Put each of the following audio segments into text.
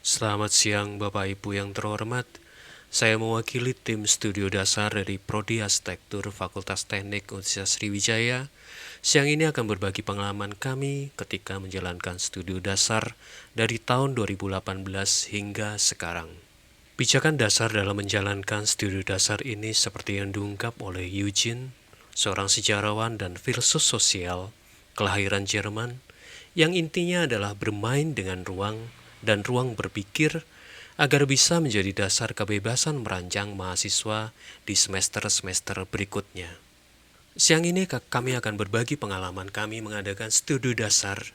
Selamat siang Bapak Ibu yang terhormat. Saya mewakili tim studi dasar dari Prodi Arsitektur Fakultas Teknik Universitas Sriwijaya. Siang ini akan berbagi pengalaman kami ketika menjalankan studi dasar dari tahun 2018 hingga sekarang. Pijakan dasar dalam menjalankan studi dasar ini seperti yang diungkap oleh Eugene, seorang sejarawan dan filsuf sosial kelahiran Jerman, yang intinya adalah bermain dengan ruang dan ruang berpikir agar bisa menjadi dasar kebebasan merancang mahasiswa di semester-semester berikutnya. Siang ini kami akan berbagi pengalaman kami mengadakan studi dasar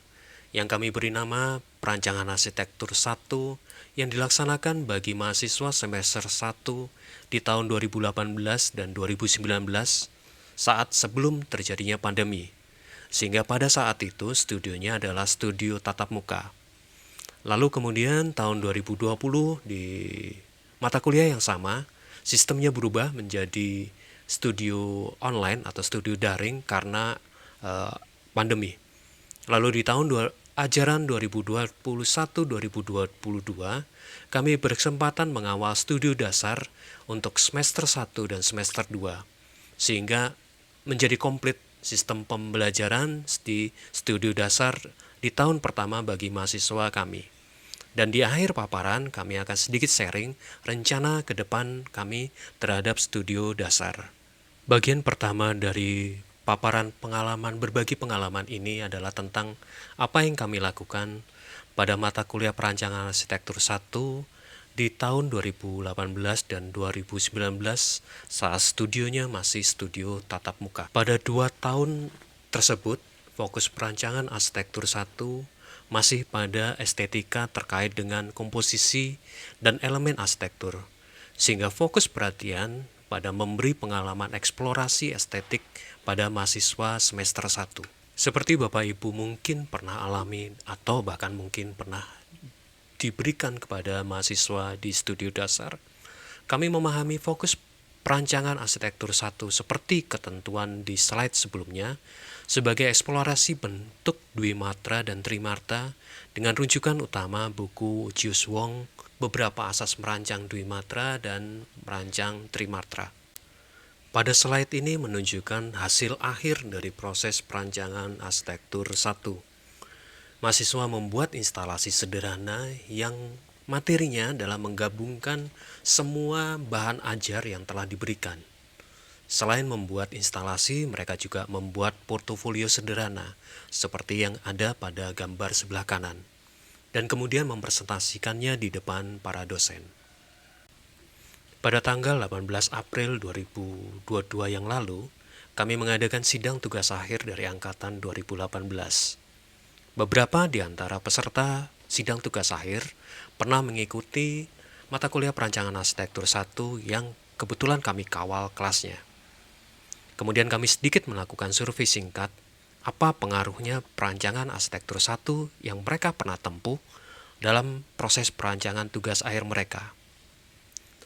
yang kami beri nama Perancangan Arsitektur 1 yang dilaksanakan bagi mahasiswa semester 1 di tahun 2018 dan 2019 saat sebelum terjadinya pandemi. Sehingga pada saat itu studionya adalah studio tatap muka. Lalu kemudian tahun 2020 di mata kuliah yang sama, sistemnya berubah menjadi studio online atau studio daring karena pandemi. Lalu di tahun ajaran 2021-2022, kami berkesempatan mengawal studio dasar untuk semester 1 dan semester 2, sehingga menjadi komplit sistem pembelajaran di studio dasar di tahun pertama bagi mahasiswa kami. Dan di akhir paparan, kami akan sedikit sharing rencana ke depan kami terhadap studio dasar. Bagian pertama dari paparan berbagi pengalaman ini adalah tentang apa yang kami lakukan pada mata kuliah perancangan arsitektur 1 di tahun 2018 dan 2019 saat studionya masih studio tatap muka. Pada 2 tahun tersebut, fokus perancangan arsitektur 1 masih pada estetika terkait dengan komposisi dan elemen arsitektur, sehingga fokus perhatian pada memberi pengalaman eksplorasi estetik pada mahasiswa semester 1. Seperti Bapak Ibu mungkin pernah alami atau bahkan mungkin pernah diberikan kepada mahasiswa di studio dasar, kami memahami fokus perancangan arsitektur 1 seperti ketentuan di slide sebelumnya sebagai eksplorasi bentuk dwimatra dan trimatra dengan rujukan utama buku Jius Wong, beberapa asas merancang dwimatra dan merancang trimatra. Pada slide ini menunjukkan hasil akhir dari proses perancangan arsitektur 1. Mahasiswa membuat instalasi sederhana yang materinya adalah menggabungkan semua bahan ajar yang telah diberikan. Selain membuat instalasi, mereka juga membuat portofolio sederhana seperti yang ada pada gambar sebelah kanan, dan kemudian mempresentasikannya di depan para dosen. Pada tanggal 18 April 2022 yang lalu, kami mengadakan sidang tugas akhir dari angkatan 2018. Beberapa di antara peserta sidang tugas akhir pernah mengikuti mata kuliah perancangan arsitektur 1 yang kebetulan kami kawal kelasnya. Kemudian kami sedikit melakukan survei singkat, apa pengaruhnya perancangan arsitektur 1 yang mereka pernah tempuh dalam proses perancangan tugas akhir mereka.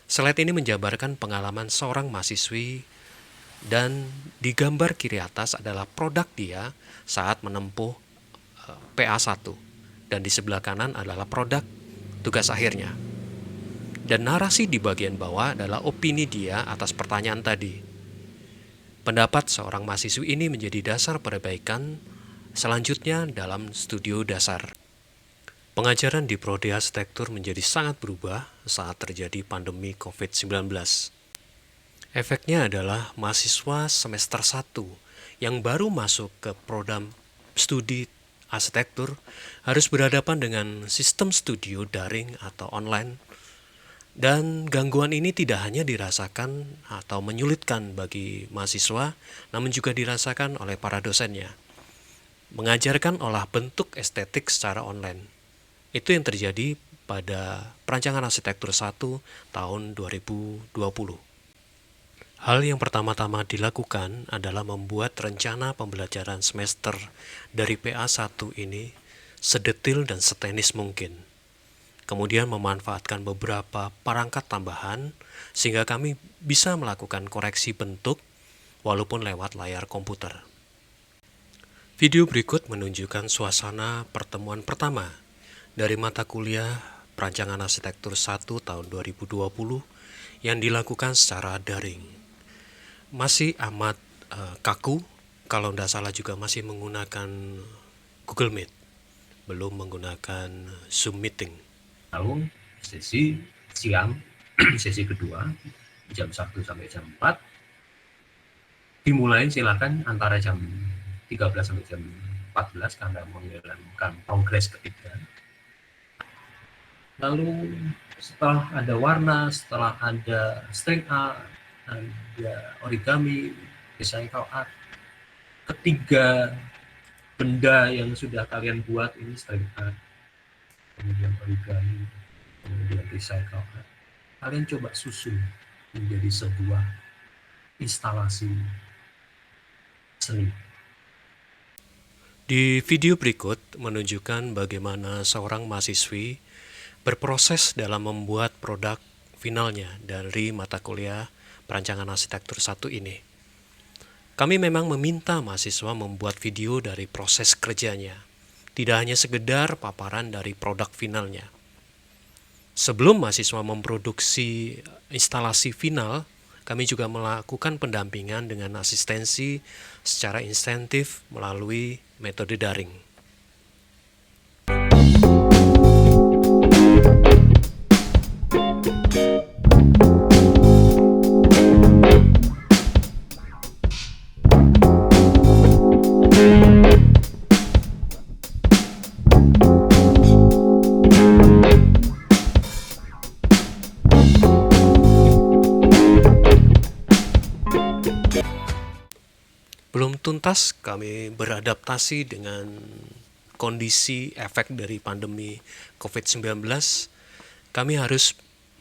Slide ini menjabarkan pengalaman seorang mahasiswi dan di gambar kiri atas adalah produk dia saat menempuh PA1 dan di sebelah kanan adalah produk tugas akhirnya. Dan narasi di bagian bawah adalah opini dia atas pertanyaan tadi. Pendapat seorang mahasiswi ini menjadi dasar perbaikan selanjutnya dalam studio dasar. Pengajaran di Prodi Arsitektur menjadi sangat berubah saat terjadi pandemi COVID-19. Efeknya adalah mahasiswa semester 1 yang baru masuk ke program studi arsitektur harus berhadapan dengan sistem studio daring atau online. Dan gangguan ini tidak hanya dirasakan atau menyulitkan bagi mahasiswa, namun juga dirasakan oleh para dosennya. Mengajarkan olah bentuk estetik secara online. Itu yang terjadi pada perancangan arsitektur 1 tahun 2020. Hal yang pertama-tama dilakukan adalah membuat rencana pembelajaran semester dari PA1 ini sedetil dan seteknis mungkin. Kemudian memanfaatkan beberapa perangkat tambahan sehingga kami bisa melakukan koreksi bentuk walaupun lewat layar komputer. Video berikut menunjukkan suasana pertemuan pertama dari mata kuliah Perancangan Arsitektur 1 tahun 2020 yang dilakukan secara daring. Masih amat kaku, kalau tidak salah juga masih menggunakan Google Meet, belum menggunakan Zoom Meeting. Lalu sesi siang, sesi kedua, jam 1 sampai jam 4, dimulai silakan antara jam 13 sampai jam 14 karena menjalankan progres ketiga. Lalu setelah ada warna, setelah ada string art, ada origami, recycle art, ketiga benda yang sudah kalian buat ini string art, kemudian origami, kemudian recycle art, kalian coba susun menjadi sebuah instalasi seni. Di video berikut menunjukkan bagaimana seorang mahasiswi berproses dalam membuat produk finalnya dari mata kuliah Perancangan Arsitektur 1 ini. Kami memang meminta mahasiswa membuat video dari proses kerjanya, tidak hanya sekedar paparan dari produk finalnya. Sebelum mahasiswa memproduksi instalasi final, kami juga melakukan pendampingan dengan asistensi secara insentif melalui metode daring. Belum tuntas kami beradaptasi dengan kondisi efek dari pandemi COVID-19. Kami harus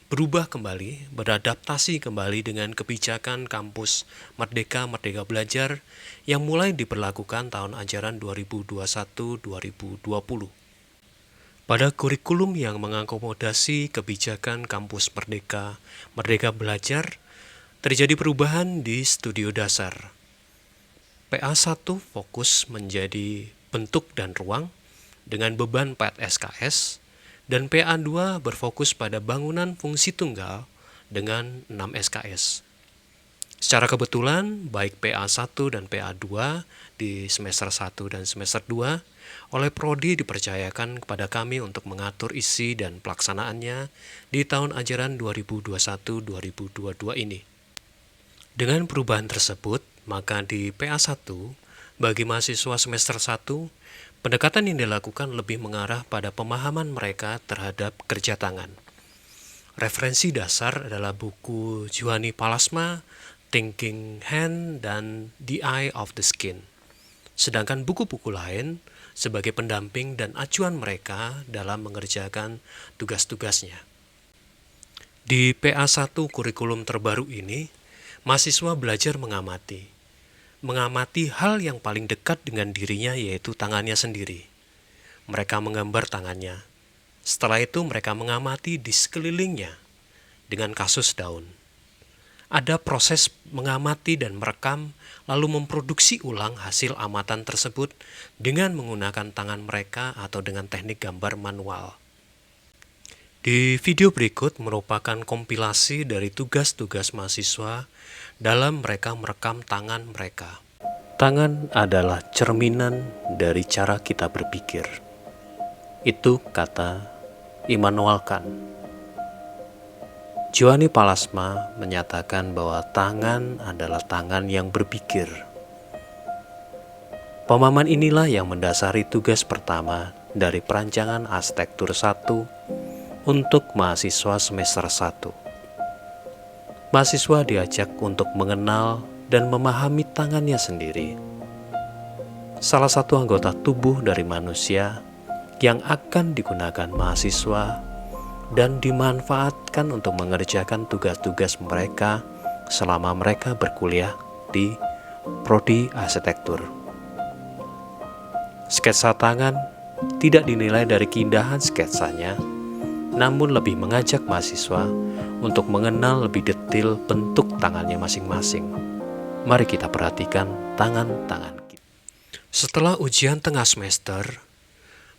berubah kembali, beradaptasi kembali dengan kebijakan kampus Merdeka Belajar yang mulai diberlakukan tahun ajaran 2021-2020. Pada kurikulum yang mengakomodasi kebijakan kampus Merdeka Belajar, terjadi perubahan di studio dasar. PA1 fokus menjadi bentuk dan ruang dengan beban 4 SKS, dan PA2 berfokus pada bangunan fungsi tunggal dengan 6 SKS. Secara kebetulan, baik PA1 dan PA2 di semester 1 dan semester 2 oleh Prodi dipercayakan kepada kami untuk mengatur isi dan pelaksanaannya di tahun ajaran 2021-2022 ini. Dengan perubahan tersebut, maka di PA1, bagi mahasiswa semester 1, pendekatan yang dilakukan lebih mengarah pada pemahaman mereka terhadap kerja tangan. Referensi dasar adalah buku Giovanni Pallasma, Thinking Hand, dan The Eye of the Skin. Sedangkan buku-buku lain sebagai pendamping dan acuan mereka dalam mengerjakan tugas-tugasnya. Di PA1 kurikulum terbaru ini, mahasiswa belajar mengamati hal yang paling dekat dengan dirinya, yaitu tangannya sendiri. Mereka menggambar tangannya. Setelah itu mereka mengamati di sekelilingnya dengan kasus daun. Ada proses mengamati dan merekam, lalu memproduksi ulang hasil amatan tersebut dengan menggunakan tangan mereka atau dengan teknik gambar manual. Di video berikut merupakan kompilasi dari tugas-tugas mahasiswa dalam mereka merekam tangan mereka. Tangan adalah cerminan dari cara kita berpikir. Itu kata Immanuel Kant. Giovanni Pallasma menyatakan bahwa tangan adalah tangan yang berpikir. Pemahaman inilah yang mendasari tugas pertama dari Perancangan Arsitektur 1 untuk mahasiswa semester 1. Mahasiswa diajak untuk mengenal dan memahami tangannya sendiri. Salah satu anggota tubuh dari manusia yang akan digunakan mahasiswa dan dimanfaatkan untuk mengerjakan tugas-tugas mereka selama mereka berkuliah di Prodi Arsitektur. Sketsa tangan tidak dinilai dari keindahan sketsanya, namun lebih mengajak mahasiswa untuk mengenal lebih detail bentuk tangannya masing-masing. Mari kita perhatikan tangan-tangan kita. Setelah ujian tengah semester,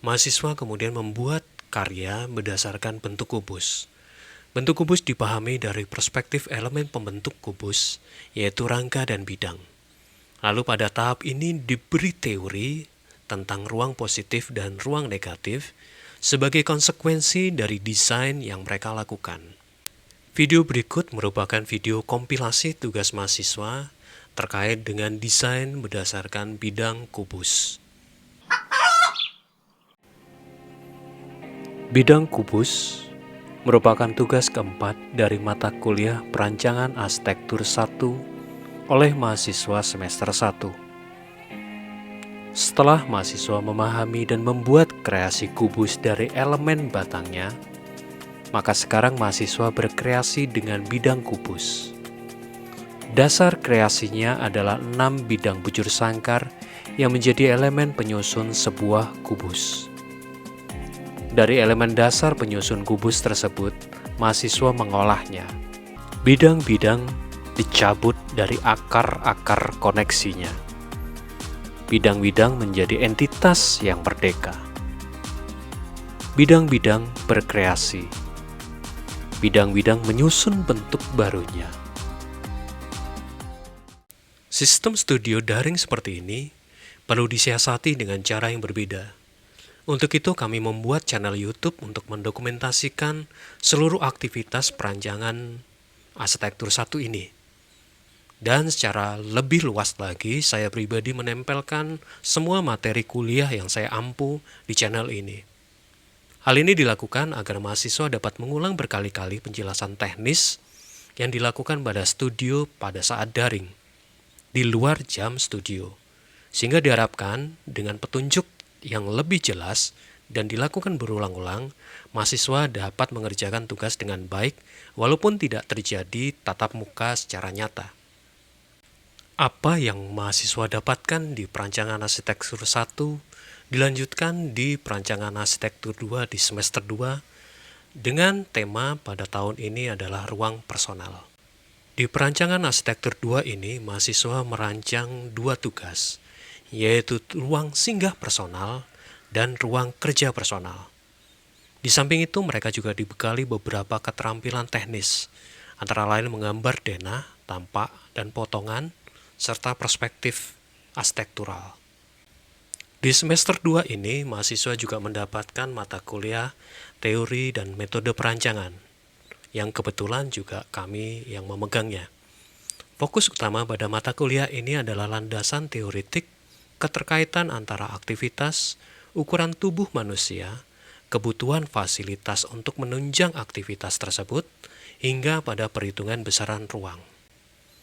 mahasiswa kemudian membuat karya berdasarkan bentuk kubus. Bentuk kubus dipahami dari perspektif elemen pembentuk kubus, yaitu rangka dan bidang. Lalu pada tahap ini diberi teori tentang ruang positif dan ruang negatif sebagai konsekuensi dari desain yang mereka lakukan. Video berikut merupakan video kompilasi tugas mahasiswa terkait dengan desain berdasarkan bidang kubus. Bidang kubus merupakan tugas keempat dari mata kuliah Perancangan Arsitektur 1 oleh mahasiswa semester 1. Setelah mahasiswa memahami dan membuat kreasi kubus dari elemen batangnya, maka sekarang mahasiswa berkreasi dengan bidang kubus. Dasar kreasinya adalah 6 bidang bujur sangkar yang menjadi elemen penyusun sebuah kubus. Dari elemen dasar penyusun kubus tersebut, mahasiswa mengolahnya. Bidang-bidang dicabut dari akar-akar koneksinya. Bidang-bidang menjadi entitas yang merdeka. Bidang-bidang berkreasi. Bidang-bidang menyusun bentuk barunya. Sistem studio daring seperti ini perlu disiasati dengan cara yang berbeda. Untuk itu kami membuat channel YouTube untuk mendokumentasikan seluruh aktivitas perancangan arsitektur 1 ini. Dan secara lebih luas lagi, saya pribadi menempelkan semua materi kuliah yang saya ampu di channel ini. Hal ini dilakukan agar mahasiswa dapat mengulang berkali-kali penjelasan teknis yang dilakukan pada studio pada saat daring, di luar jam studio. Sehingga diharapkan dengan petunjuk yang lebih jelas dan dilakukan berulang-ulang, mahasiswa dapat mengerjakan tugas dengan baik walaupun tidak terjadi tatap muka secara nyata. Apa yang mahasiswa dapatkan di perancangan arsitektur 1 dilanjutkan di perancangan arsitektur 2 di semester 2 dengan tema pada tahun ini adalah ruang personal. Di perancangan arsitektur 2 ini, mahasiswa merancang 2 tugas, yaitu ruang singgah personal dan ruang kerja personal. Di samping itu, mereka juga dibekali beberapa keterampilan teknis, antara lain menggambar denah, tampak, dan potongan, serta perspektif arsitektural. Di semester 2 ini, mahasiswa juga mendapatkan mata kuliah teori dan metode perancangan, yang kebetulan juga kami yang memegangnya. Fokus utama pada mata kuliah ini adalah landasan teoretik keterkaitan antara aktivitas, ukuran tubuh manusia, kebutuhan fasilitas untuk menunjang aktivitas tersebut, hingga pada perhitungan besaran ruang.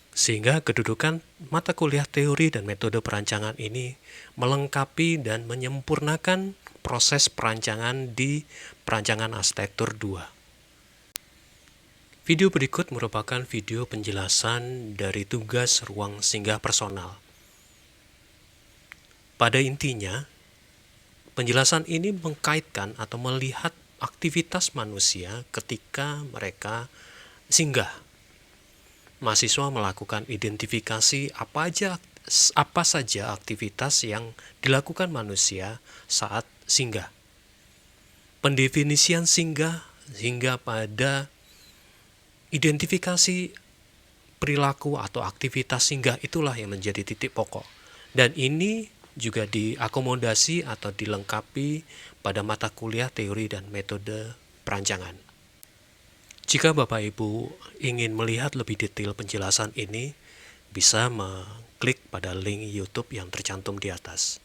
Sehingga kedudukan mata kuliah teori dan metode perancangan ini melengkapi dan menyempurnakan proses perancangan di perancangan arsitektur 2. Video berikut merupakan video penjelasan dari tugas ruang singgah personal. Pada intinya, penjelasan ini mengkaitkan atau melihat aktivitas manusia ketika mereka singgah. Mahasiswa melakukan identifikasi apa saja aktivitas yang dilakukan manusia saat singgah. Pendefinisian singgah hingga pada identifikasi perilaku atau aktivitas singgah itulah yang menjadi titik pokok. Dan ini juga diakomodasi atau dilengkapi pada mata kuliah teori dan metode perancangan. Jika Bapak Ibu ingin melihat lebih detail penjelasan ini, bisa mengklik pada link YouTube yang tercantum di atas.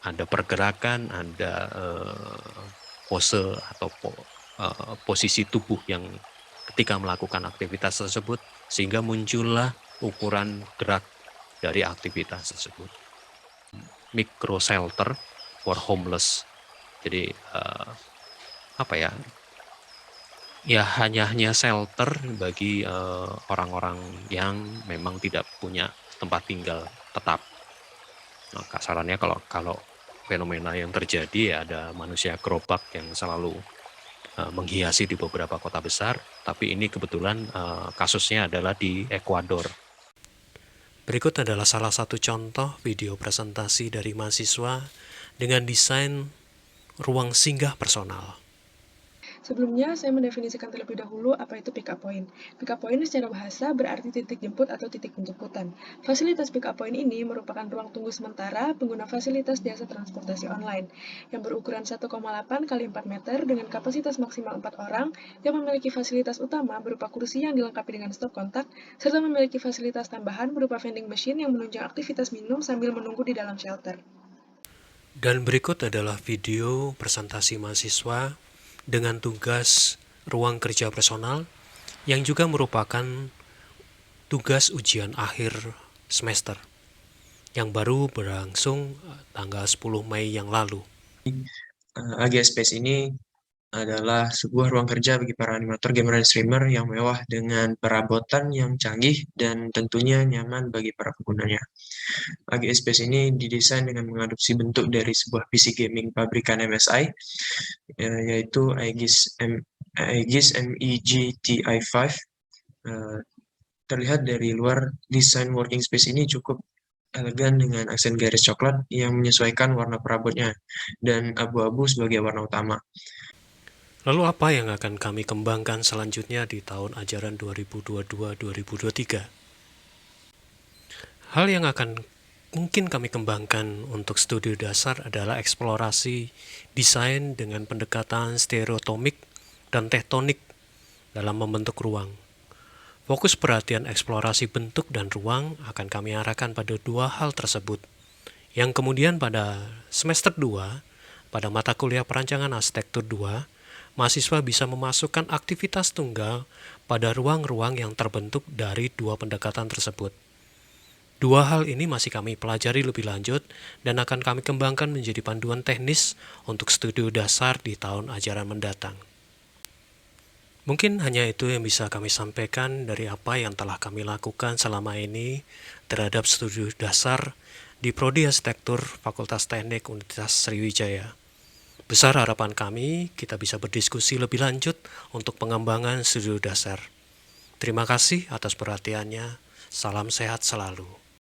Ada pergerakan, ada pose atau posisi tubuh yang ketika melakukan aktivitas tersebut, sehingga muncullah ukuran gerak dari aktivitas tersebut. Micro shelter for homeless. Jadi ya hanya shelter bagi orang-orang yang memang tidak punya tempat tinggal tetap. Nah, kasarannya kalau fenomena yang terjadi ya ada manusia gerobak yang selalu menghiasi di beberapa kota besar, tapi ini kebetulan kasusnya adalah di Ekuador. Berikut adalah salah satu contoh video presentasi dari mahasiswa dengan desain ruang singgah personal. Sebelumnya, saya mendefinisikan terlebih dahulu apa itu pick up point. Pick up point secara bahasa berarti titik jemput atau titik penjemputan. Fasilitas pick up point ini merupakan ruang tunggu sementara pengguna fasilitas jasa transportasi online yang berukuran 1,8 kali 4 meter dengan kapasitas maksimal 4 orang yang memiliki fasilitas utama berupa kursi yang dilengkapi dengan stop kontak serta memiliki fasilitas tambahan berupa vending machine yang menunjang aktivitas minum sambil menunggu di dalam shelter. Dan berikut adalah video presentasi mahasiswa dengan tugas ruang kerja personal yang juga merupakan tugas ujian akhir semester yang baru berlangsung tanggal 10 Mei yang lalu. AG Space ini adalah sebuah ruang kerja bagi para animator, gamer, dan streamer yang mewah dengan perabotan yang canggih dan tentunya nyaman bagi para penggunanya. AG Space ini didesain dengan mengadopsi bentuk dari sebuah PC gaming pabrikan MSI, yaitu Aegis MEG TI5. Terlihat dari luar, desain working space ini cukup elegan dengan aksen garis coklat yang menyesuaikan warna perabotnya dan abu-abu sebagai warna utama. Lalu apa yang akan kami kembangkan selanjutnya di tahun ajaran 2022-2023? Hal yang akan mungkin kami kembangkan untuk studi dasar adalah eksplorasi desain dengan pendekatan stereotomik dan tektonik dalam membentuk ruang. Fokus perhatian eksplorasi bentuk dan ruang akan kami arahkan pada dua hal tersebut, yang kemudian pada semester 2, pada mata kuliah perancangan arsitektur 2, mahasiswa bisa memasukkan aktivitas tunggal pada ruang-ruang yang terbentuk dari dua pendekatan tersebut. Dua hal ini masih kami pelajari lebih lanjut dan akan kami kembangkan menjadi panduan teknis untuk studi dasar di tahun ajaran mendatang. Mungkin hanya itu yang bisa kami sampaikan dari apa yang telah kami lakukan selama ini terhadap studi dasar di Prodi Arsitektur Fakultas Teknik Universitas Sriwijaya. Besar harapan kami kita bisa berdiskusi lebih lanjut untuk pengembangan studi dasar. Terima kasih atas perhatiannya. Salam sehat selalu.